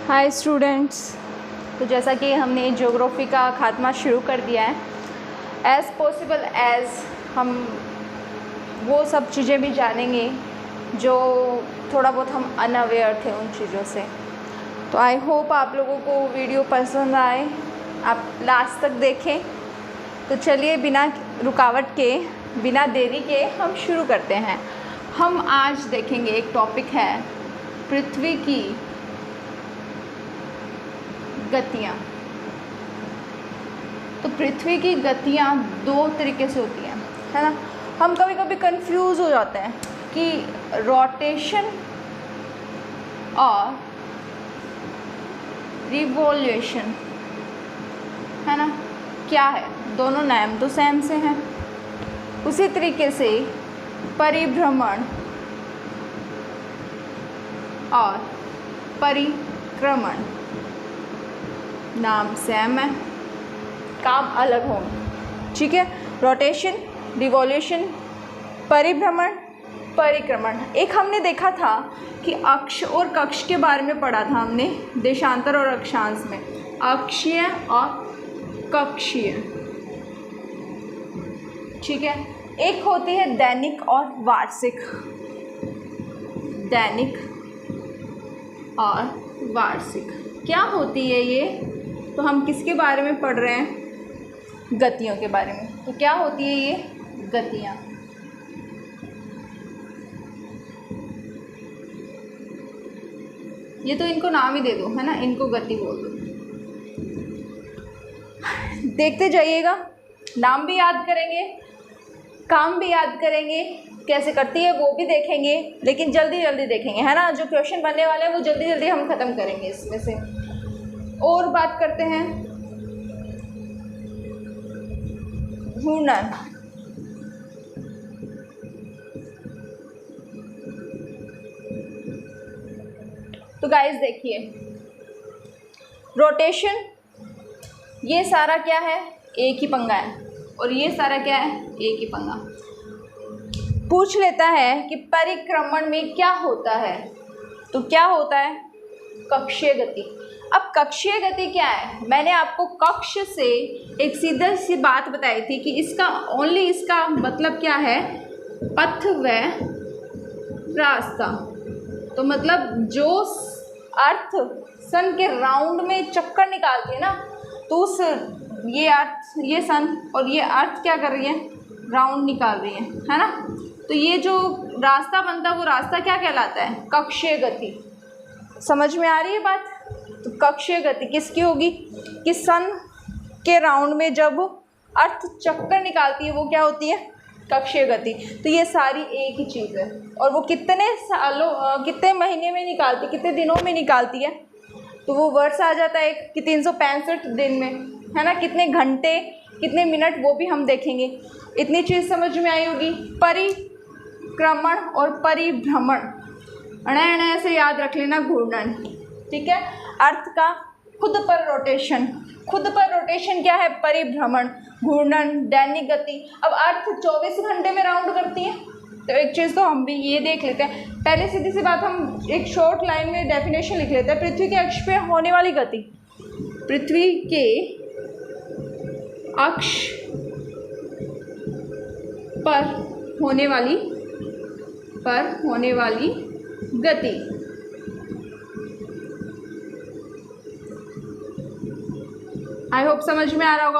Hi students. तो जैसा कि हमने ज्योग्राफी का खात्मा शुरू कर दिया है, एज़ पॉसिबल एज़ हम वो सब चीज़ें भी जानेंगे जो थोड़ा बहुत हम अनअवेयर थे उन चीज़ों से। तो आई होप आप लोगों को वीडियो पसंद आए, आप लास्ट तक देखें। तो चलिए बिना रुकावट के, बिना देरी के हम शुरू करते हैं। हम आज देखेंगे एक टॉपिक है पृथ्वी की गतियाँ। तो पृथ्वी की गतियाँ दो तरीके से होती हैं, है ना। हम कभी कभी कंफ्यूज हो जाते हैं कि रोटेशन और रिवॉल्यूशन, है ना, क्या है। दोनों नाम तो सेम से हैं। उसी तरीके से परिभ्रमण और परिक्रमण नाम सेम है, काम अलग होंगे, ठीक है। रोटेशन, रिवॉल्यूशन, परिभ्रमण, परिक्रमण। एक हमने देखा था कि अक्ष और कक्ष के बारे में पढ़ा था हमने देशांतर और अक्षांश में, अक्षीय और कक्षीय, ठीक है। एक होती है दैनिक और वार्षिक, दैनिक और वार्षिक क्या होती है ये। तो हम किसके बारे में पढ़ रहे हैं? गतियों के बारे में। तो क्या होती है ये गतियाँ? ये तो इनको नाम ही दे दो, है ना, इनको गति बोल दो। देखते जाइएगा, नाम भी याद करेंगे, काम भी याद करेंगे, कैसे करती है वो भी देखेंगे, लेकिन जल्दी जल्दी देखेंगे, है ना। जो क्वेश्चन बनने वाले हैं वो जल्दी जल्दी हम ख़त्म करेंगे इसमें से। और बात करते हैं घूर्णन। तो गाइस देखिए, रोटेशन ये सारा क्या है, एक ही पंगा है, और ये सारा क्या है, एक ही पंगा। पूछ लेता है कि परिक्रमण में क्या होता है। तो क्या होता है? कक्षीय गति। अब कक्षीय गति क्या है? मैंने आपको कक्ष से एक सीधा सी बात बताई थी कि इसका ओनली इसका मतलब क्या है, पथ व रास्ता। तो मतलब जो अर्थ सन के राउंड में चक्कर निकालती है ना, तो उस ये अर्थ, ये सन और ये अर्थ क्या कर रही है, राउंड निकाल रही है ना। तो ये जो रास्ता बनता है वो रास्ता क्या कहलाता है? कक्षीय गति। समझ में आ रही है बात? तो कक्षीय गति किसकी होगी कि सन के राउंड में जब अर्थ चक्कर निकालती है वो क्या होती है, कक्षीय गति। तो ये सारी एक ही चीज़ है, और वो कितने सालों, कितने महीने में निकालती, कितने दिनों में निकालती है। तो वो वर्ष आ जाता है एक कि 365 दिन में, है ना। कितने घंटे, कितने मिनट, वो भी हम देखेंगे। इतनी चीज़ समझ में आई होगी। परिक्रमण और परिभ्रमण अण से याद रख लेना, घूर्णन, ठीक है। अर्थ का खुद पर रोटेशन, खुद पर रोटेशन क्या है, परिभ्रमण, घूर्णन, दैनिक गति। अब अर्थ 24 घंटे में राउंड करती है। तो एक चीज़ तो हम भी ये देख लेते हैं। पहले सीधी सी बात, हम एक शॉर्ट लाइन में डेफिनेशन लिख लेते हैं। पृथ्वी के अक्ष पे होने वाली गति, पृथ्वी के अक्ष पर होने वाली गति। आई होप समझ में आ रहा होगा।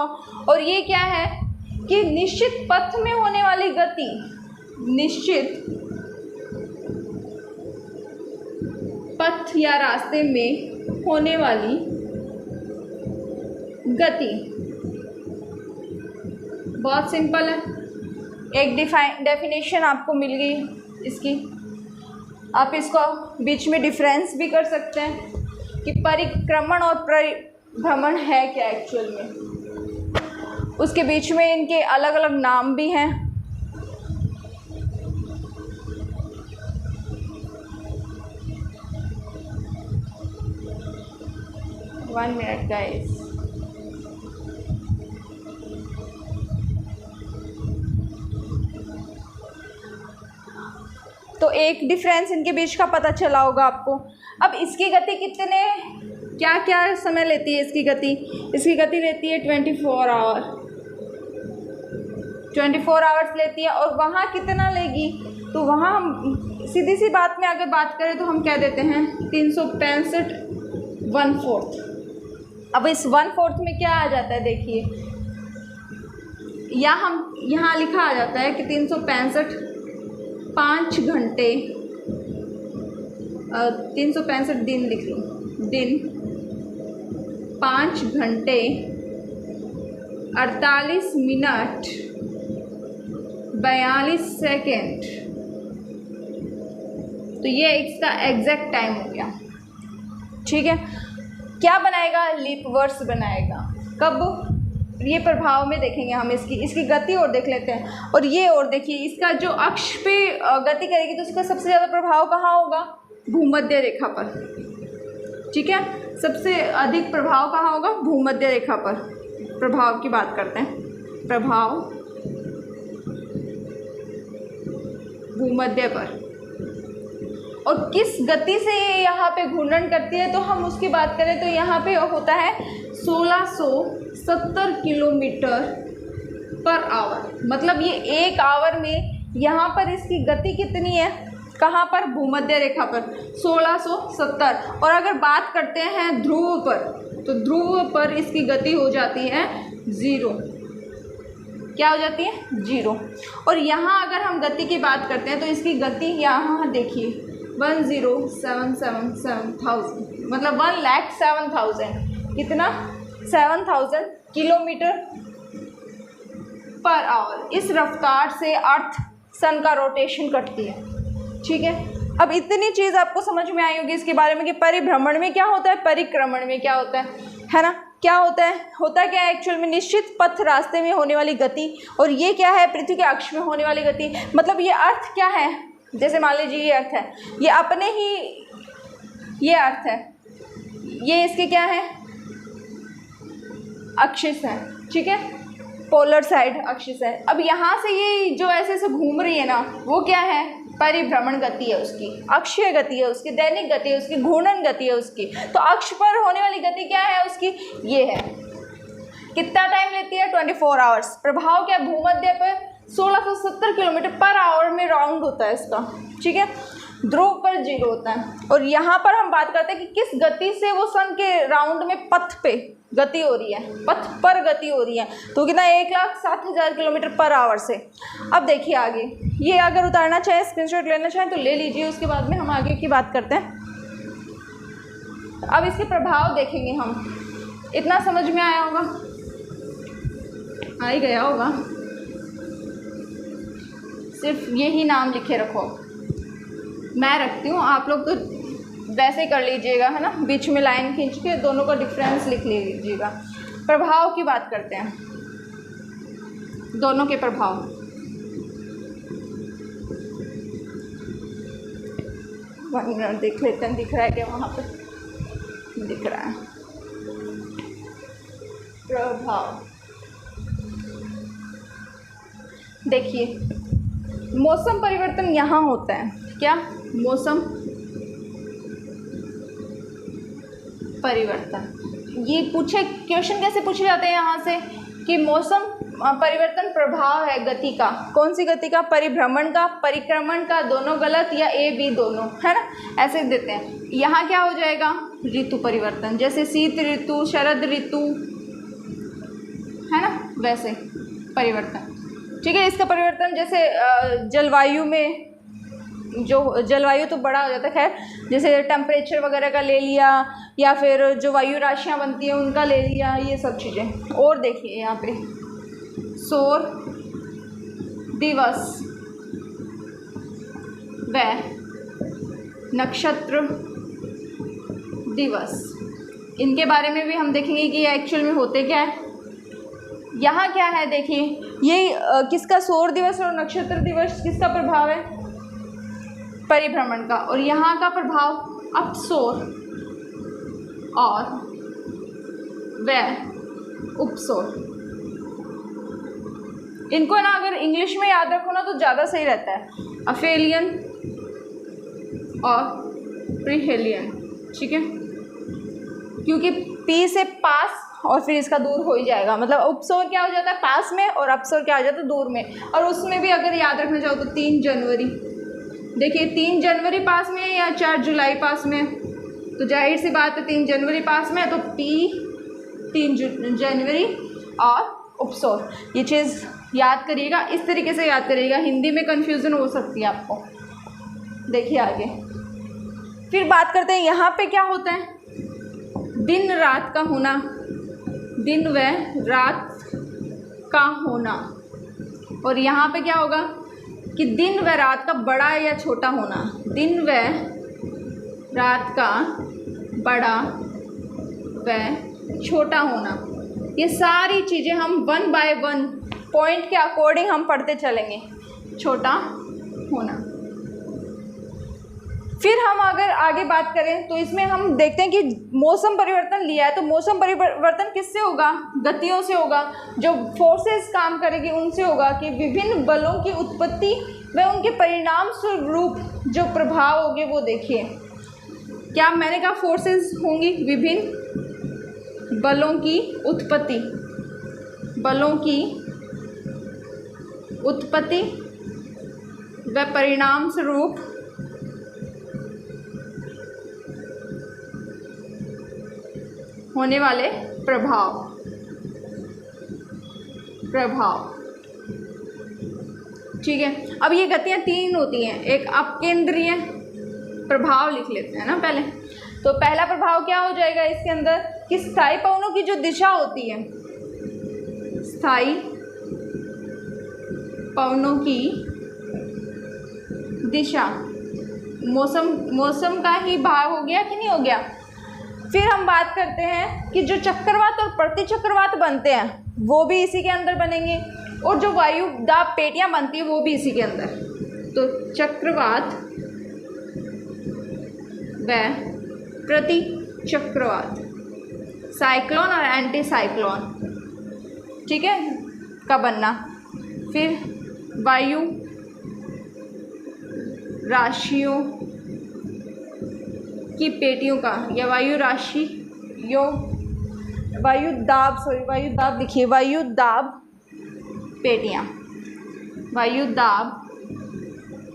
और ये क्या है कि निश्चित पथ में होने वाली गति, निश्चित पथ या रास्ते में होने वाली गति। बहुत सिंपल है, एक डेफिनेशन आपको मिल गई इसकी। आप इसको बीच में डिफरेंस भी कर सकते हैं कि परिक्रमण और परिभ्रमण है क्या एक्चुअल में। उसके बीच में इनके अलग अलग नाम भी हैं। One minute guys. तो एक डिफरेंस इनके बीच का पता चला होगा आपको। अब इसकी गति कितने क्या क्या समय लेती है इसकी गति? इसकी गति लेती है 24 आवर, 24 आवर्स लेती है। और वहाँ कितना लेगी? तो वहाँ हम सीधी सी बात में अगर बात करें तो हम क्या देते हैं 365 1/4। अब इस 1/4 में क्या आ जाता है देखिए, या हम यहाँ लिखा आ जाता है कि 365 5 घंटे 365 दिन लिख लो, दिन 5 घंटे 48 मिनट 42 सेकेंड। तो ये इसका एग्जैक्ट टाइम हो गया। ठीक है, क्या बनाएगा? लीप वर्ष बनाएगा। कब? ये प्रभाव में देखेंगे हम इसकी गति और देख लेते हैं। और ये और देखिए, इसका जो अक्ष पे गति करेगी तो इसका सबसे ज़्यादा प्रभाव कहाँ होगा? भूमध्य रेखा पर। ठीक है, सबसे अधिक प्रभाव कहाँ होगा? भूमध्य रेखा पर। प्रभाव की बात करते हैं, प्रभाव भूमध्य पर। और किस गति से ये यहाँ पे घूर्णन करती है तो हम उसकी बात करें तो यहाँ पे होता है 1670 किलोमीटर पर आवर। मतलब ये 1 आवर में यहाँ पर इसकी गति कितनी है? कहाँ पर? भूमध्य रेखा पर 1670। और अगर बात करते हैं ध्रुव पर, तो ध्रुव पर इसकी गति हो जाती है 0। क्या हो जाती है? 0। और यहाँ अगर हम गति की बात करते हैं तो इसकी गति यहाँ देखिए 10,777,000, मतलब 1,07,000। कितना? 7,000 किलोमीटर पर आवर। इस रफ्तार से अर्थ सन का रोटेशन करती है। ठीक है, अब इतनी चीज़ आपको समझ में आई होगी इसके बारे में कि परिभ्रमण में क्या होता है, परिक्रमण में क्या होता है ना? क्या होता है? होता क्या है एक्चुअल में? निश्चित पथ रास्ते में होने वाली गति। और ये क्या है? पृथ्वी के अक्ष में होने वाली गति। मतलब ये अर्थ क्या है? जैसे मान लीजिए ये अर्थ है, ये अपने ही ये अर्थ है, ये इसके क्या है? एक्सिस है। ठीक है, पोलर साइड एक्सिस है। अब यहाँ से ये जो ऐसे ऐसे घूम रही है ना, वो क्या है? परिभ्रमण गति है उसकी, अक्षीय गति है उसकी, दैनिक गति है उसकी, घूर्णन गति है उसकी। तो अक्ष पर होने वाली गति क्या है उसकी? ये है। कितना टाइम लेती है? 24 आवर्स। प्रभाव क्या? भूमध्य पर 1670 किलोमीटर पर आवर में राउंड होता है इसका। ठीक है, ध्रुव पर 0 होता है। और यहाँ पर हम बात करते हैं कि किस गति से वो सन के राउंड में पथ पे गति हो रही है, पथ पर गति हो रही है। तो कितना? 1,07,000 किलोमीटर पर आवर से। अब देखिए आगे, ये अगर उतारना चाहें, स्क्रीनशॉट लेना चाहें तो ले लीजिए, उसके बाद में हम आगे की बात करते हैं। अब इसके प्रभाव देखेंगे हम। इतना समझ में आया होगा? आ ही गया होगा। सिर्फ यही नाम लिखे रखो, मैं रखती हूँ, आप लोग तो वैसे कर लीजिएगा, है ना? बीच में लाइन खींच के दोनों का डिफरेंस लिख लीजिएगा। प्रभाव की बात करते हैं, दोनों के प्रभाव। देख लेते हैं, दिख रहा है क्या? वहाँ पे दिख रहा है प्रभाव। देखिए, मौसम परिवर्तन यहाँ होता है। क्या? मौसम परिवर्तन। ये पूछे क्वेश्चन कैसे पूछे जाते हैं यहाँ से कि मौसम परिवर्तन प्रभाव है गति का। कौन सी गति का? परिभ्रमण का, परिक्रमण का, दोनों गलत या A B दोनों, है ना? ऐसे देते हैं। यहाँ क्या हो जाएगा? ऋतु परिवर्तन। जैसे शीत ऋतु, शरद ऋतु, है ना? वैसे परिवर्तन। ठीक है, इसका परिवर्तन जैसे जलवायु में, जो जलवायु तो बड़ा हो जाता है, खैर जैसे टेम्परेचर वगैरह का ले लिया, या फिर जो वायु राशियाँ बनती हैं उनका ले लिया, ये सब चीज़ें। और देखिए यहाँ पे सौर दिवस व नक्षत्र दिवस, इनके बारे में भी हम देखेंगे कि ये एक्चुअल में होते क्या है। यहाँ क्या है देखिए, ये किसका? सौर दिवस और नक्षत्र दिवस किसका प्रभाव है? परिभ्रमण का। और यहाँ का प्रभाव अपसौर और व उपसौर। इनको ना अगर इंग्लिश में याद रखो ना तो ज़्यादा सही रहता है, अफेलियन और प्रीहेलियन। ठीक है, क्योंकि पी से पास और फिर इसका दूर हो ही जाएगा, मतलब उपसौर क्या हो जाता है पास में और अपसौर क्या हो जाता है दूर में। और उसमें भी अगर याद रखना चाहो तो 3 जनवरी, देखिए 3 जनवरी पास में है या 4 जुलाई पास में, तो जाहिर सी बात है 3 जनवरी पास में है, तो पी 3 जनवरी और उपसौर, ये चीज़ याद करिएगा, इस तरीके से याद करिएगा, हिंदी में कन्फ्यूज़न हो सकती है आपको। देखिए आगे फिर बात करते हैं, यहाँ पे क्या होता है, दिन रात का होना, दिन व रात का होना। और यहाँ पे क्या होगा कि दिन व रात का बड़ा या छोटा होना, दिन व रात का बड़ा व छोटा होना। ये सारी चीज़ें हम 1 बाय 1 पॉइंट के अकॉर्डिंग हम पढ़ते चलेंगे। छोटा होना, फिर हम अगर आगे बात करें तो इसमें हम देखते हैं कि मौसम परिवर्तन लिया है, तो मौसम परिवर्तन किससे होगा, गतियों से होगा, जो फोर्सेस काम करेगी उनसे होगा, कि विभिन्न बलों की उत्पत्ति व उनके परिणाम स्वरूप जो प्रभाव होंगे वो देखिए। क्या मैंने कहा फोर्सेस होंगी, विभिन्न बलों की उत्पत्ति, बलों की उत्पत्ति व परिणाम स्वरूप होने वाले प्रभाव, ठीक है। अब ये गतियाँ 3 होती हैं, एक अपकेंद्रीय प्रभाव लिख लेते हैं ना पहले। तो पहला प्रभाव क्या हो जाएगा इसके अंदर कि स्थायी पवनों की जो दिशा होती है, स्थायी पवनों की दिशा, मौसम का ही भाग हो गया कि नहीं हो गया। फिर हम बात करते हैं कि जो चक्रवात और प्रतिचक्रवात बनते हैं वो भी इसी के अंदर बनेंगे, और जो वायु दाब पेटियां बनती है वो भी इसी के अंदर। तो चक्रवात व प्रतिचक्रवात, साइक्लोन और एंटी साइक्लोन, ठीक है, का बनना। फिर वायु राशियों की पेटियों का, या वायु दाब लिखिए, वायु दाब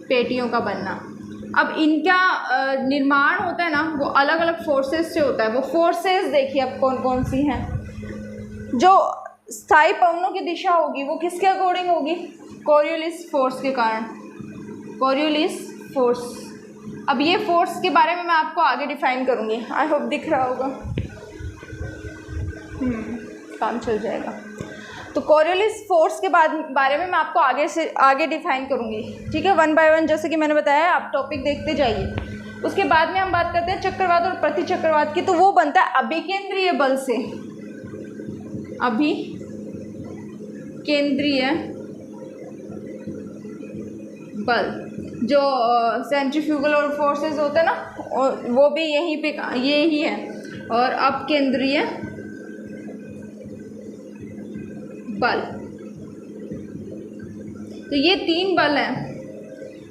पेटियों का बनना। अब इनका निर्माण होता है ना वो अलग अलग फोर्सेस से होता है। वो फोर्सेस देखिए अब कौन कौन सी हैं। जो स्थायी पवनों की दिशा होगी वो किसके अकॉर्डिंग होगी, कोरियोलिस फोर्स के कारण, कोरियोलिस फोर्स। अब ये फोर्स के बारे में मैं आपको आगे डिफाइन करूँगी, आई होप दिख रहा होगा, काम चल जाएगा। तो कोरियोलिस फोर्स के बारे में मैं आपको आगे डिफाइन करूँगी, ठीक है, 1 बाय 1, जैसे कि मैंने बताया आप टॉपिक देखते जाइए। उसके बाद में हम बात करते हैं चक्रवात और प्रतिचक्रवात की। तो वो बनता है अभिकेंद्रीय बल से, अभिकेंद्रीय बल, जो सेंट्रीफ्यूगल और फोर्सेस होते हैं ना वो भी यहीं पे यही है। और अपकेंद्रीय बल, तो ये 3 बल हैं।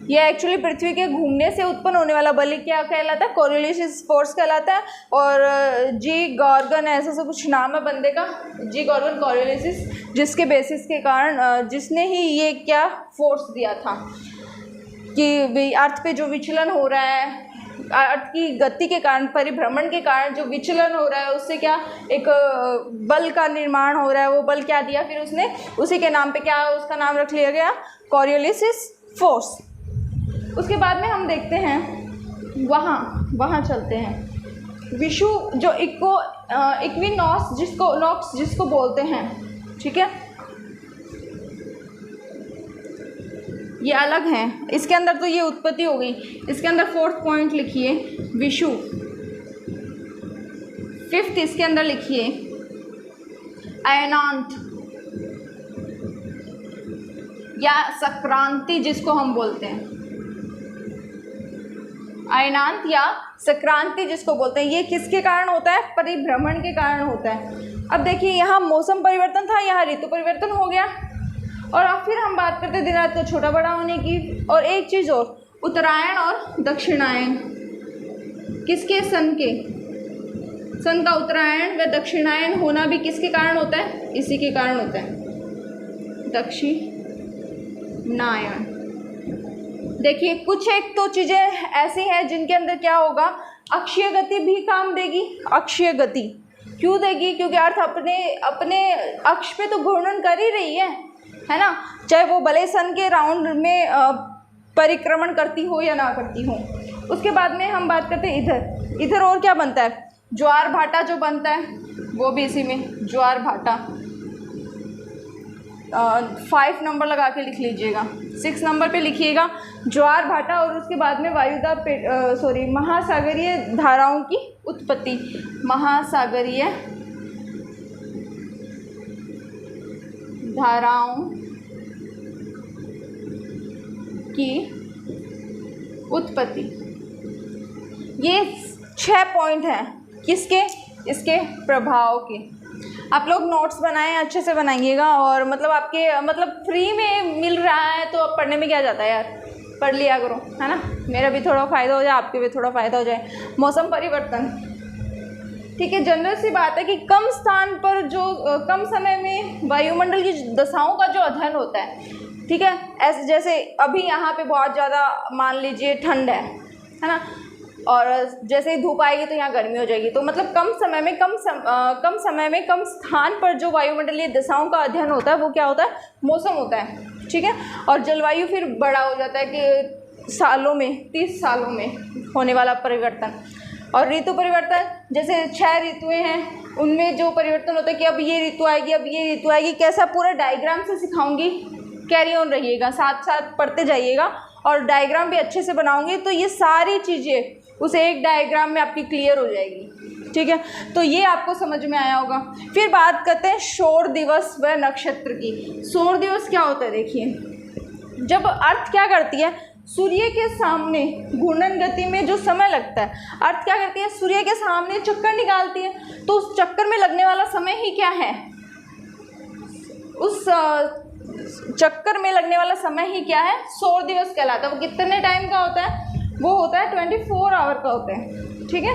ये एक्चुअली पृथ्वी के घूमने से उत्पन्न होने वाला बल क्या कहलाता है, कोरियोलिस फोर्स कहलाता है। और जी गॉर्गन ऐसा सब कुछ नाम है बंदे का, जी गॉर्गन कोरियोलिस, जिसके बेसिस के कारण जिसने ही ये क्या फोर्स दिया था कि अर्थ पे जो विचलन हो रहा है, अर्थ की गति के कारण, परिभ्रमण के कारण जो विचलन हो रहा है उससे क्या एक बल का निर्माण हो रहा है। वो बल क्या दिया फिर उसने, उसी के नाम पे क्या उसका नाम रख लिया गया, कोरियोलिस फोर्स। उसके बाद में हम देखते हैं वहाँ चलते हैं विषुव, जो इक्विनॉक्स जिसको बोलते हैं, ठीक है, ये अलग हैं। इसके अंदर तो ये उत्पत्ति हो गई, इसके अंदर 4th पॉइंट लिखिए विषुव, 5th इसके अंदर लिखिए अयनांत या संक्रांति जिसको हम बोलते हैं, अयनांत या संक्रांति जिसको बोलते हैं। ये किसके कारण होता है, परिभ्रमण के कारण होता है। अब देखिए यहाँ मौसम परिवर्तन था, यहाँ ऋतु परिवर्तन हो गया। और अब फिर हम बात करते हैं दिन रात को छोटा बड़ा होने की। और एक चीज़ और, उत्तरायण और दक्षिणायन किसके सन के, सन का उत्तरायण व दक्षिणायन होना भी किसके कारण होता है? इसी के कारण होता है, दक्षिणायन। देखिए कुछ एक तो चीज़ें ऐसी हैं जिनके अंदर क्या होगा, अक्षीय गति भी काम देगी। अक्षीय गति क्यों देगी? क्योंकि अर्थ अपने अपने अक्ष पे तो घूर्णन कर ही रही है ना, चाहे वो भले सन के राउंड में परिक्रमण करती हो या ना करती हो। उसके बाद में हम बात करते हैं इधर। इधर और क्या बनता है? ज्वार भाटा जो बनता है वो भी इसी में, ज्वार भाटा। 5 नंबर लगा के लिख लीजिएगा, 6 नंबर पे लिखिएगा ज्वार भाटा। और उसके बाद में महासागरीय धाराओं की उत्पत्ति, महासागरीय धाराओं की उत्पत्ति। ये 6 पॉइंट हैं किसके? इसके प्रभाव के। आप लोग नोट्स बनाएं, अच्छे से बनाइएगा। और मतलब आपके मतलब फ्री में मिल रहा है तो अब पढ़ने में क्या जाता है यार, पढ़ लिया करो, है ना। मेरा भी थोड़ा फ़ायदा हो जाए, आपके भी थोड़ा फ़ायदा हो जाए। मौसम परिवर्तन, ठीक है, जनरल सी बात है कि कम स्थान पर जो कम समय में वायुमंडल की दशाओं का जो अध्ययन होता है, ठीक है। ऐसे जैसे अभी यहाँ पे बहुत ज़्यादा मान लीजिए ठंड है ना, और जैसे ही धूप आएगी तो यहाँ गर्मी हो जाएगी। तो मतलब कम समय में कम स्थान पर जो वायुमंडलीय दशाओं का अध्ययन होता है वो क्या होता है? मौसम होता है, ठीक है। और जलवायु फिर बड़ा हो जाता है कि सालों में, 30 सालों में होने वाला परिवर्तन। और ऋतु परिवर्तन, जैसे 6 ऋतुएं हैं, उनमें जो परिवर्तन होता है कि अब ये ऋतु आएगी, अब ये ऋतु आएगी, कैसा पूरा डायग्राम से सिखाऊंगी, कैरी ऑन रहिएगा, साथ साथ पढ़ते जाइएगा। और डायग्राम भी अच्छे से बनाऊंगी तो ये सारी चीज़ें उस एक डायग्राम में आपकी क्लियर हो जाएगी, ठीक है। तो ये आपको समझ में आया होगा। फिर बात करते हैं सौर दिवस व नक्षत्र की। सौर दिवस क्या होता है? देखिए, जब अर्थ क्या करती है, सूर्य के सामने घूर्णन गति में जो समय लगता है, अर्थ क्या करती है? सूर्य के सामने चक्कर निकालती है। तो उस चक्कर में लगने वाला समय ही क्या है? उस चक्कर में लगने वाला समय ही क्या है? सौर दिवस कहलाता है। वो कितने टाइम का होता है? वो होता है 24 आवर का होता है, ठीक है।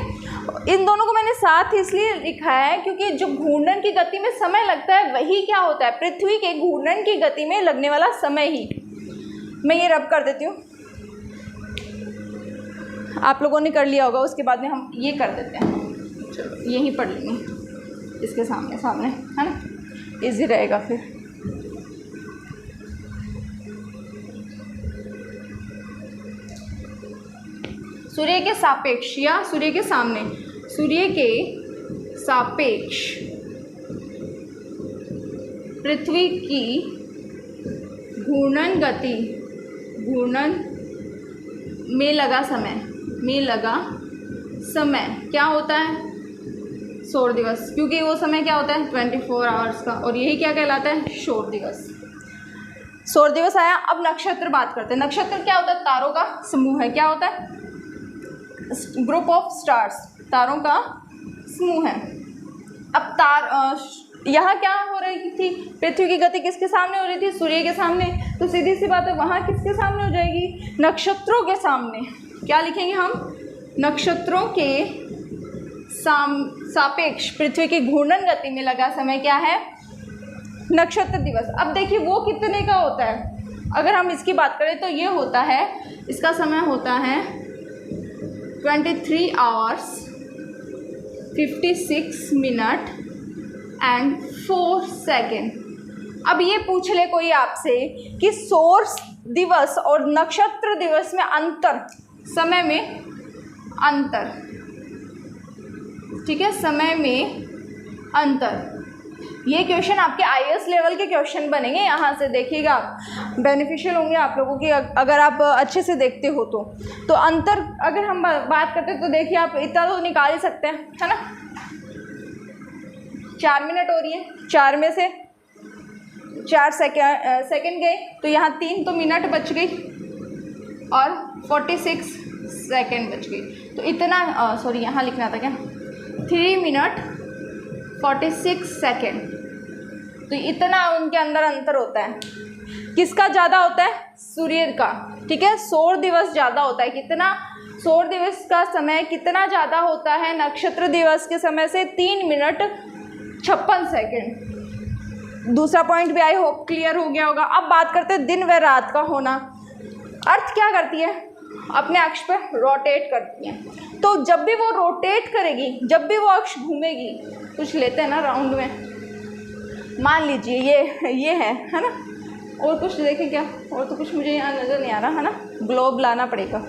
इन दोनों को मैंने साथ इसलिए लिखा है क्योंकि जो घूर्णन की गति में समय लगता है वही क्या होता है? पृथ्वी के घूर्णन की गति में लगने वाला समय ही। मैं ये रब कर देती हूँ, आप लोगों ने कर लिया होगा। उसके बाद में हम ये कर देते हैं, चलो यहीं पढ़ लेंगे इसके सामने सामने, है ना, इजी रहेगा फिर। सूर्य के सापेक्ष या सूर्य के सामने, सूर्य के सापेक्ष पृथ्वी की घूर्णन गति, घूर्णन में लगा समय क्या होता है? सौर दिवस। क्योंकि वो समय क्या होता है? 24 आवर्स का। और यही क्या कहलाता है? सौर दिवस। सौर दिवस आया। अब नक्षत्र बात करते हैं। नक्षत्र क्या होता है? तारों का समूह है। क्या होता है? ग्रुप ऑफ स्टार्स, तारों का समूह है। अब यहाँ क्या हो रही थी? पृथ्वी की गति किसके सामने हो रही थी? सूर्य के सामने। तो सीधी सी बात है, वहाँ किसके सामने हो जाएगी? नक्षत्रों के सामने। क्या लिखेंगे हम? नक्षत्रों के सापेक्ष पृथ्वी की घूर्णन गति में लगा समय क्या है? नक्षत्र दिवस। अब देखिए वो कितने का होता है? अगर हम इसकी बात करें तो ये होता है, इसका समय होता है 23 आवर्स 56 मिनट एंड 4 सेकेंड। अब ये पूछ ले कोई आपसे कि सौर दिवस और नक्षत्र दिवस में अंतर, समय में अंतर, ठीक है, समय में अंतर। ये क्वेश्चन आपके आईएएस लेवल के क्वेश्चन बनेंगे। यहाँ से देखिएगा, बेनिफिशियल होंगे आप लोगों की अगर आप अच्छे से देखते हो तो अंतर अगर हम बात करते हैं तो देखिए आप इतना तो निकाल ही सकते हैं, है ना। 4 मिनट हो रही है, 4 में से 4 सेकेंड गए तो यहाँ 3 तो मिनट बच गई और 46 सेकेंड बच गई। तो इतना सॉरी यहाँ लिखना था क्या, 3 मिनट 46 सेकेंड। तो इतना उनके अंदर अंतर होता है। किसका ज़्यादा होता है? सूर्य का, ठीक है। सौर दिवस ज़्यादा होता है। कितना? सौर दिवस का समय कितना ज़्यादा होता है नक्षत्र दिवस के समय से? 3 मिनट 56 सेकेंड। दूसरा पॉइंट भी आई होप क्लियर हो गया होगा। अब बात करते हैं दिन व रात का होना। अर्थ क्या करती है? अपने अक्ष पर रोटेट करती है। तो जब भी वो रोटेट करेगी, जब भी वो अक्ष घूमेगी, कुछ लेते हैं ना राउंड में, मान लीजिए ये है ना, और कुछ देखें क्या, और तो कुछ मुझे यहाँ नज़र नहीं आ रहा है ना, ग्लोब लाना पड़ेगा।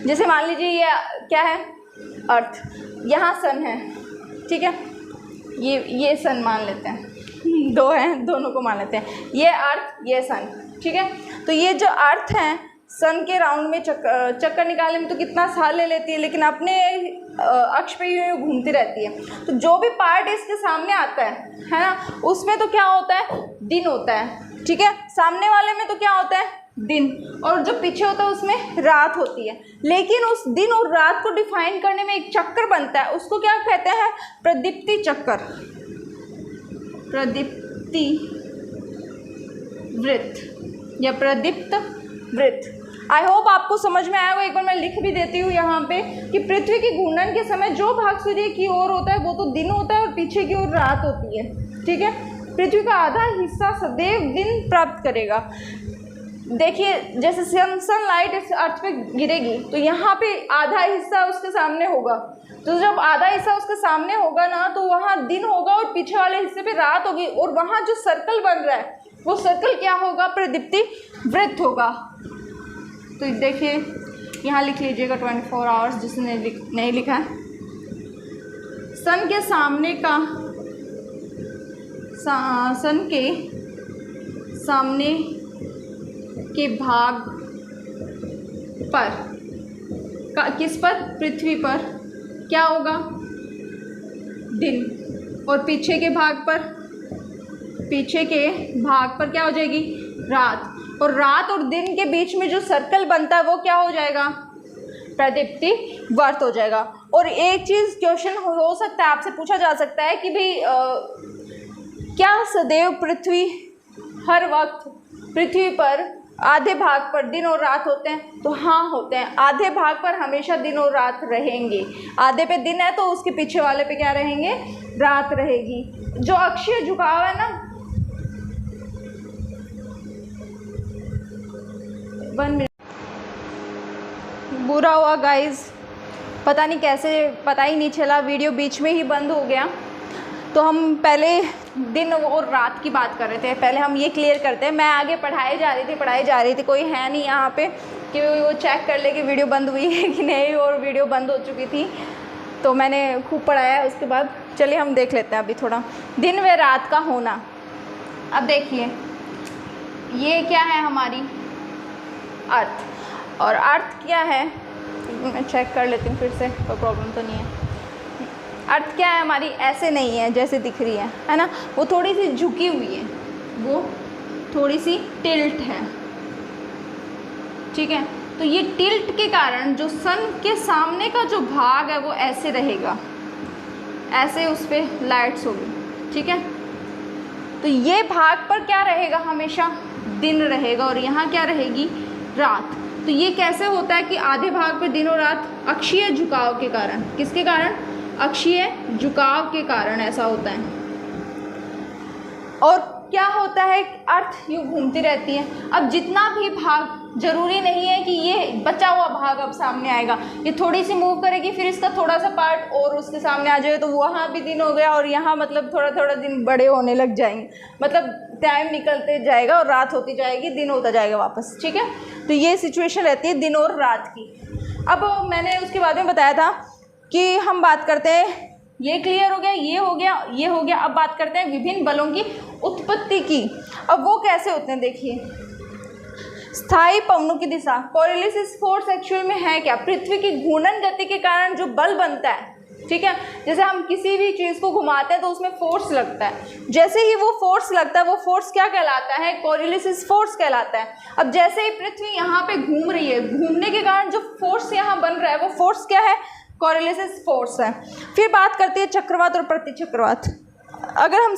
जैसे मान लीजिए ये क्या है? अर्थ, यहाँ सन है, ठीक है, ये सन मान लेते हैं, 2 हैं, दोनों को मान लेते हैं, ये अर्थ ये सन, ठीक है। तो ये जो अर्थ है सन के राउंड में चक्कर निकालने में तो कितना साल ले लेती है, लेकिन अपने अक्ष पे यूँ घूमती रहती है। तो जो भी पार्ट इसके सामने आता है ना, उसमें तो क्या होता है? दिन होता है, ठीक है। सामने वाले में तो क्या होता है? दिन। और जो पीछे होता है उसमें रात होती है। लेकिन उस दिन और रात को डिफाइन करने में एक चक्कर बनता है, उसको क्या कहते हैं? प्रदीप्ति चक्कर, प्रदीप्ति वृत्त या प्रदीप्त वृत्त। आई होप आपको समझ में आया होगा। एक बार मैं लिख भी देती हूँ यहाँ पे कि पृथ्वी के घूर्णन के समय जो भाग सूर्य की ओर होता है वो तो दिन होता है और पीछे की ओर रात होती है, ठीक है। पृथ्वी का आधा हिस्सा सदैव दिन प्राप्त करेगा। देखिए जैसे सनलाइट इस अर्थ पे गिरेगी तो यहाँ पे आधा हिस्सा उसके सामने होगा, तो जब आधा हिस्सा उसके सामने होगा ना तो वहाँ दिन होगा और पीछे वाले हिस्से पे रात होगी, और वहाँ जो सर्कल बन रहा है वो सर्कल क्या होगा? प्रदीप्ति वृत्त होगा। तो देखिए यहाँ लिख लीजिएगा 24 आवर्स, जिसने नहीं लिखा है। सन के सामने का सन के सामने के भाग पर किस पर? पृथ्वी पर क्या होगा? दिन। और पीछे के भाग पर क्या हो जाएगी? रात। और रात और दिन के बीच में जो सर्कल बनता है वो क्या हो जाएगा? प्रदीप्ति वर्त हो जाएगा। और एक चीज़ क्वेश्चन हो सकता है, आपसे पूछा जा सकता है कि भाई क्या सदैव पृथ्वी हर वक्त पृथ्वी पर आधे भाग पर दिन और रात होते हैं? तो हाँ होते हैं। आधे भाग पर हमेशा दिन और रात रहेंगे। आधे पे दिन है तो उसके पीछे वाले पे क्या रहेंगे? रात रहेगी। जो अक्षीय झुकाव है ना, 1 मिनट, बुरा हुआ गाइस, पता नहीं कैसे, पता ही नहीं चला, वीडियो बीच में ही बंद हो गया। तो हम पहले दिन और रात की बात कर रहे थे, पहले हम ये क्लियर करते हैं। मैं आगे पढ़ाई जा रही थी, कोई है नहीं यहाँ पे कि वो चेक कर ले कि वीडियो बंद हुई है कि नहीं, और वीडियो बंद हो चुकी थी तो मैंने खूब पढ़ाया उसके बाद। चलिए हम देख लेते हैं अभी थोड़ा दिन व रात का होना। अब देखिए ये क्या है? हमारी अर्थ। और अर्थ क्या है? मैं चेक कर लेती हूँ फिर से, कोई प्रॉब्लम तो नहीं है। अर्थ क्या है हमारी? ऐसे नहीं है जैसे दिख रही है ना, वो थोड़ी सी झुकी हुई है, वो थोड़ी सी टिल्ट है, ठीक है। तो ये टिल्ट के कारण जो सन के सामने का जो भाग है वो ऐसे रहेगा, ऐसे उस पर लाइट्स होगी, ठीक है। तो ये भाग पर क्या रहेगा? हमेशा दिन रहेगा, और यहाँ क्या रहेगी? रात। तो ये कैसे होता है कि आधे भाग पर दिन और रात? अक्षीय झुकाव के कारण। किसके कारण? अक्षीय झुकाव के कारण ऐसा होता है। और क्या होता है? अर्थ यूँ घूमती रहती है। अब जितना भी भाग, जरूरी नहीं है कि ये बचा हुआ भाग अब सामने आएगा, ये थोड़ी सी मूव करेगी, फिर इसका थोड़ा सा पार्ट और उसके सामने आ जाएगा, तो वहाँ भी दिन हो गया, और यहाँ मतलब थोड़ा थोड़ा दिन बड़े होने लग जाएंगे, मतलब टाइम निकलते जाएगा और रात होती जाएगी, दिन होता जाएगा वापस, ठीक है। तो ये सिचुएशन रहती है दिन और रात की। अब मैंने उसके बाद में बताया था कि हम बात करते हैं, ये क्लियर हो गया, ये हो गया, ये हो गया। अब बात करते हैं विभिन्न बलों की उत्पत्ति की। अब वो कैसे होते हैं? देखिए, स्थायी पवनों की दिशा, कोरियोलिस फोर्स एक्चुअल में है क्या? पृथ्वी की घूर्णन गति के कारण जो बल बनता है, ठीक है। जैसे हम किसी भी चीज़ को घुमाते हैं तो उसमें फोर्स लगता है, जैसे ही वो फोर्स लगता है वो फोर्स क्या कहलाता है? कोरियोलिस फोर्स कहलाता है। अब जैसे ही पृथ्वी यहाँ पे घूम रही है, घूमने के कारण जो फोर्स यहाँ बन रहा है वो फोर्स क्या है? कोरियोलिस फोर्स है। फिर बात करते हैं चक्रवात और प्रतिचक्रवात। अगर हम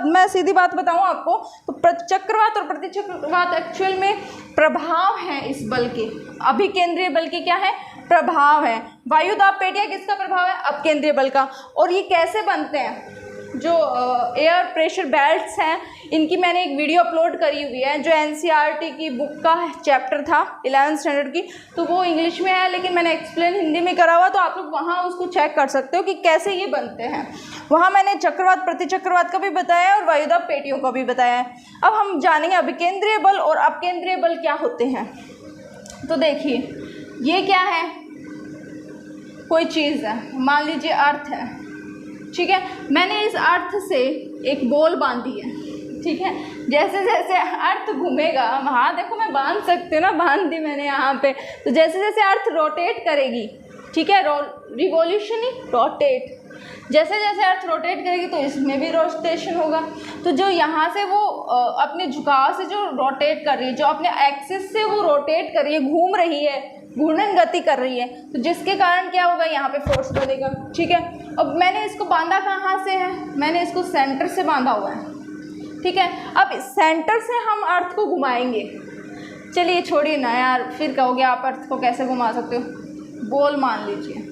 मैं सीधी बात बताऊं आपको, तो चक्रवात और प्रतिचक्रवात एक्चुअल में प्रभाव है इस बल के, अभिकेंद्रीय बल के क्या है? प्रभाव है। वायुदाब पेटियाँ किसका प्रभाव है? अपकेंद्रीय बल का। और ये कैसे बनते हैं? जो एयर प्रेशर बेल्ट्स हैं, इनकी मैंने एक वीडियो अपलोड करी हुई है, जो एनसीईआरटी की बुक का चैप्टर था 11th स्टैंडर्ड की, तो वो इंग्लिश में है लेकिन मैंने एक्सप्लेन हिंदी में करा हुआ, तो आप लोग वहाँ उसको चेक कर सकते हो कि कैसे ये बनते हैं। वहाँ मैंने चक्रवात प्रतिचक्रवात का भी बताया है और वायुदाब पेटियों का भी बताया है। अब हम जानेंगे अभिकेंद्रीय बल और अपकेंद्रीय बल क्या होते हैं। तो देखिए, ये क्या है? कोई चीज़ है, मान लीजिए अर्थ है, ठीक है। मैंने इस अर्थ से एक बॉल बांधी है, ठीक है। जैसे जैसे अर्थ घूमेगा, हाँ देखो मैं बांध सकती हूँ ना, बांध दी मैंने यहाँ पे। तो जैसे जैसे अर्थ रोटेट करेगी, ठीक है, रिवॉल्यूशन ही रोटेट, जैसे जैसे अर्थ रोटेट करेगी तो इसमें भी रोटेशन होगा। तो जो यहाँ से वो अपने झुकाव से जो रोटेट कर रही है, जो अपने एक्सिस से वो रोटेट कर रही है, घूम रही है, घूर्णन गति कर रही है, तो जिसके कारण क्या होगा? यहाँ पे फोर्स बनेगा, ठीक है। अब मैंने इसको बांधा कहाँ से है? मैंने इसको सेंटर से बांधा हुआ है, ठीक है। अब सेंटर से हम अर्थ को घुमाएंगे। चलिए छोड़िए ना यार, फिर कहोगे आप अर्थ को कैसे घुमा सकते हो? बॉल मान लीजिए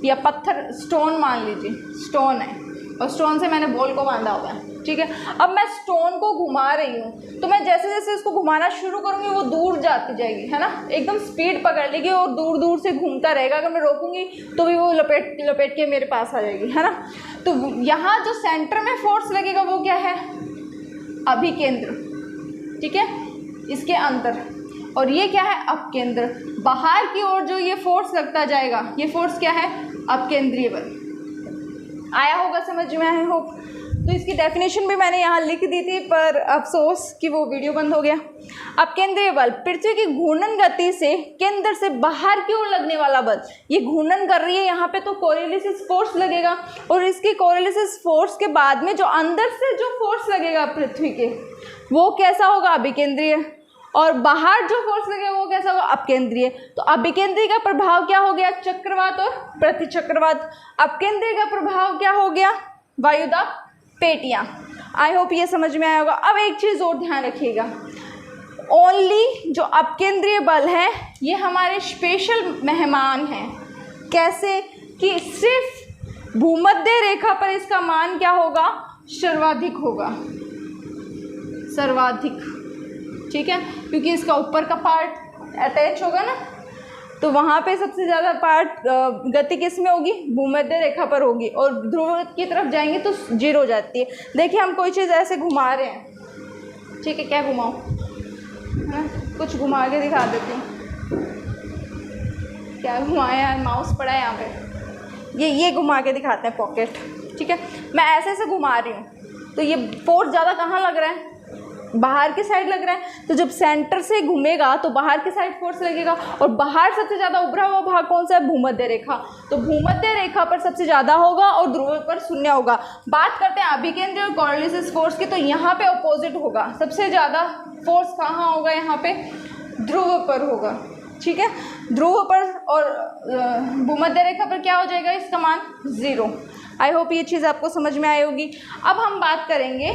या पत्थर, स्टोन मान लीजिए, स्टोन है और स्टोन से मैंने बॉल को बांधा हुआ है, ठीक है। अब मैं स्टोन को घुमा रही हूँ, तो मैं जैसे जैसे इसको घुमाना शुरू करूँगी वो दूर जाती जाएगी, है ना, एकदम स्पीड पकड़ लेगी और दूर दूर से घूमता रहेगा। अगर मैं रोकूंगी तो भी वो लपेट लपेट के मेरे पास आ जाएगी, है ना। तो यहाँ जो सेंटर में फोर्स लगेगा वो क्या है? अभिकेंद्र, ठीक है, इसके अंदर। और ये क्या है? अपकेंद्र। बाहर की ओर जो ये फोर्स लगता जाएगा, ये फोर्स क्या है? अपकेंद्रीय बल। आया होगा समझ में? I hope. तो इसकी डेफिनेशन भी मैंने यहाँ लिख दी थी, पर अफसोस कि वो वीडियो बंद हो गया। अपकेंद्रीय बल पृथ्वी की घूर्णन गति से केंद्र से बाहर की ओर लगने वाला बल। ये घूर्णन कर रही है यहाँ पे, तो कोरियोलिसिस फोर्स लगेगा, और इसकी कोरियोलिसिस फोर्स के बाद में जो अंदर से जो फोर्स लगेगा पृथ्वी के, वो कैसा होगा? अभिकेंद्रीय। और बाहर जो फोर्स लगेगा वो कैसा होगा? अपकेंद्रीय। तो अभिकेंद्रीय का प्रभाव क्या हो गया? चक्रवात और प्रतिचक्रवात। अपकेंद्रीय का प्रभाव क्या हो गया? वायुदाब पेटियाँ। आई होप ये समझ में आया होगा। अब एक चीज़ और ध्यान रखिएगा, ओनली जो अपकेंद्रीय बल है ये हमारे स्पेशल मेहमान हैं। कैसे? कि सिर्फ भूमध्य रेखा पर इसका मान क्या होगा? सर्वाधिक होगा, सर्वाधिक, ठीक है, क्योंकि इसका ऊपर का पार्ट अटैच होगा ना, तो वहाँ पे सबसे ज़्यादा पार्ट गति किस में होगी? भूमध्य रेखा पर होगी, और ध्रुव की तरफ जाएंगे तो जीरो हो जाती है। देखिए हम कोई चीज़ ऐसे घुमा रहे हैं, ठीक है, क्या घुमाऊँ, है ना, कुछ घुमा के दिखा देती हूँ। क्या घुमाया? माउस पड़ा है यहाँ पे, ये घुमा के दिखाते हैं, पॉकेट, ठीक है। मैं ऐसे ऐसे घुमा रही हूँ, तो ये फोर्स ज़्यादा कहाँ लग रहा है? बाहर की साइड लग रहा है। तो जब सेंटर से घूमेगा तो बाहर की साइड फोर्स लगेगा, और बाहर सबसे ज़्यादा उभरा हुआ भाग कौन सा है? भूमध्य रेखा। तो भूमध्य रेखा पर सबसे ज़्यादा होगा और ध्रुव पर शून्य होगा। बात करते हैं अभिकेंद्रीय और कोरियोलिसिस फोर्स की, तो यहाँ पे अपोजिट होगा। सबसे ज़्यादा फोर्स कहाँ होगा? यहाँ पे ध्रुव पर होगा, ठीक है, ध्रुव पर। और भूमध्य रेखा पर क्या हो जाएगा? इसका मान 0। आई होप ये चीज़ आपको समझ में आई होगी। अब हम बात करेंगे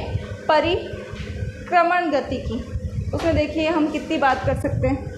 परिक्रमण गति की। उसमें देखिए हम कितनी बात कर सकते हैं।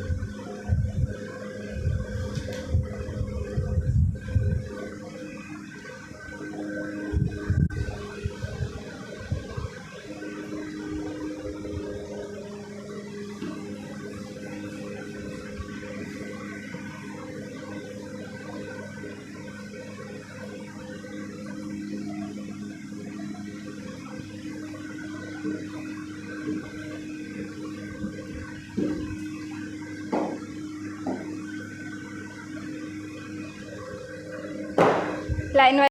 लाइन